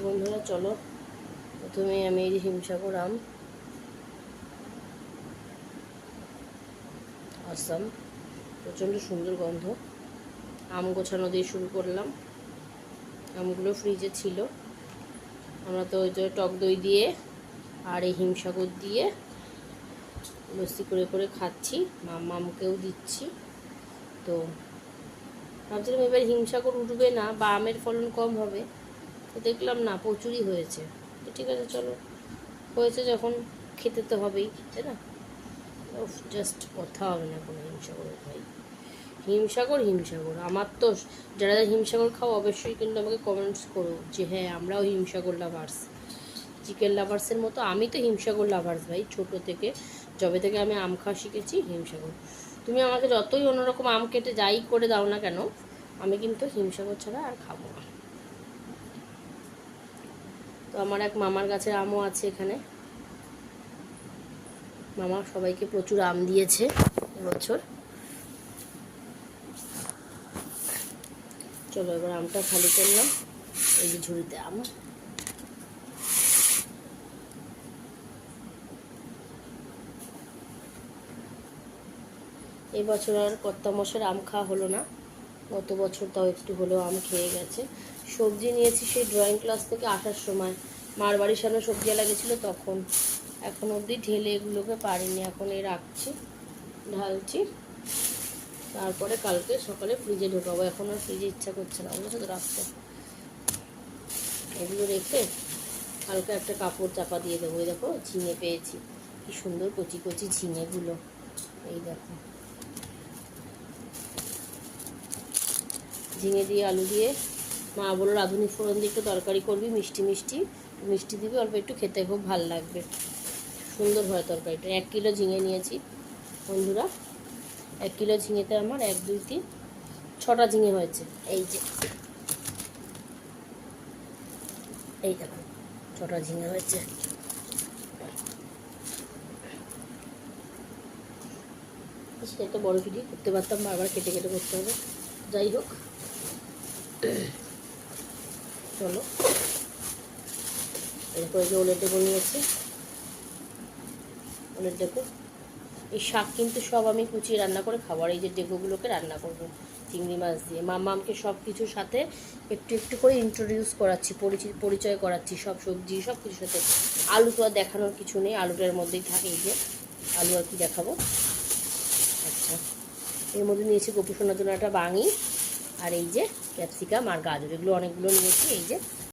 বন্ধুরা, চলো প্রথমে আমি এই যে হিমসাগর আম আসাম, প্রচণ্ড সুন্দর গন্ধ। আম গোছানো দিয়ে শুরু করলাম। আমগুলো ফ্রিজে ছিল, আমরা তো ওই যে টক দই দিয়ে আর এই হিমসাগর দিয়ে লস্যি করে করে খাচ্ছি, মামকেও দিচ্ছি। তো ভাবছিলাম এবার হিমসাগর উঠবে না বা আমের ফলন কম হবে, তো দেখলাম না, প্রচুরই হয়েছে। তো ঠিক আছে, চলো, হয়েছে যখন খেতে তো হবেই, তাই না? জাস্ট কথা হবে না কোনো হিমসাগরের। ভাই হিমসাগর হিমসাগর আমার তো, যারা হিমসাগর খাও অবশ্যই কিন্তু আমাকে কমেন্টস করো যে হ্যাঁ আমরাও হিমসাগর লাভার্স। চিকেন লাভার্সের মতো আমি তো হিমসাগর লাভার্স ভাই, ছোটো থেকে, যবে থেকে আমি আম খাওয়া শিখেছি হিমসাগর। তুমি আমাকে যতই অন্যরকম আম কেটে যাই করে দাও না কেন, আমি কিন্তু হিমসাগর ছাড়া আর খাবো না। তো আমার এক মামার গাছের আমও আছে এখানে। মামা সবাইকে প্রচুর আম দিয়েছে এবছর। চলো এবার আমটা খালি করলাম, এই যে ঝুড়িতে আম। এই বছর আর কত মাসের আম খাওয়া হলো না, গত বছর তাও একটু হলেও আম খেয়ে গেছে। সবজি নিয়েছি সেই ড্রয়িং ক্লাস থেকে আসার সময়, মার বাড়ির সামনে সবজি লেগেছিলো তখন। এখন অবধি ঢেলে এগুলোকে পারিনি, এখন এই রাখছি, ঢালছি, তারপরে কালকে সকালে ফ্রিজে ঢোকাবো। এখন আর ফ্রিজে ইচ্ছা করছে না, বুঝেছো তো, রাখতে। এগুলো রেখে হালকা একটা কাপড় চাপা দিয়ে দেবো। এই দেখো ঝিঙে পেয়েছি, কি সুন্দর কচি কচি ঝিঙেগুলো, এই দেখো। ঝিঙে দিয়ে আলু দিয়ে, মা বললো রাঁধুনি ফোড়ন দিয়ে একটু তরকারি করবি, মিষ্টি মিষ্টি মিষ্টি দিবি অল্প একটু, খেতে খুব ভালো লাগবে, সুন্দর হয় তরকারিটা। 1 কিলো ঝিঙে নিয়েছি বন্ধুরা। 1 কিলো ঝিঙেতে আমার 1 2 3 6টা ঝিঙে হয়েছে। এই যে এই দেখো 6টা ঝিঙে হয়েছে। সেটা একটা বড় ভিডিও করতে পারতাম, বারবার কেটে কেটে করতে হবে। যাই হোক, চলো। এরপরে যে ওলের ডেকো নিয়েছি, ওলের ডেকো, এই শাক কিন্তু সব আমি কুচিয়ে রান্না করে খাবো। আর এই যে ডেকোগুলোকে রান্না করবো চিংড়ি মাছ দিয়ে। মামাকে সব কিছুর সাথে একটু একটু করে ইন্ট্রোডিউস করাচ্ছি, পরিচয় করাচ্ছি সব সবজি সব কিছুর সাথে। আলু তো আর দেখানোর কিছু নেই, আলুটার মধ্যেই থাকে। এই যে আলু আর কি দেখাবো। আচ্ছা, এর মধ্যে নিয়েছি গোপু সোনার জন্য একটা বাঙি, আর এই যে ক্যাপসিকাম আর গাজর, এগুলো অনেকগুলো নিয়েছি। এই যে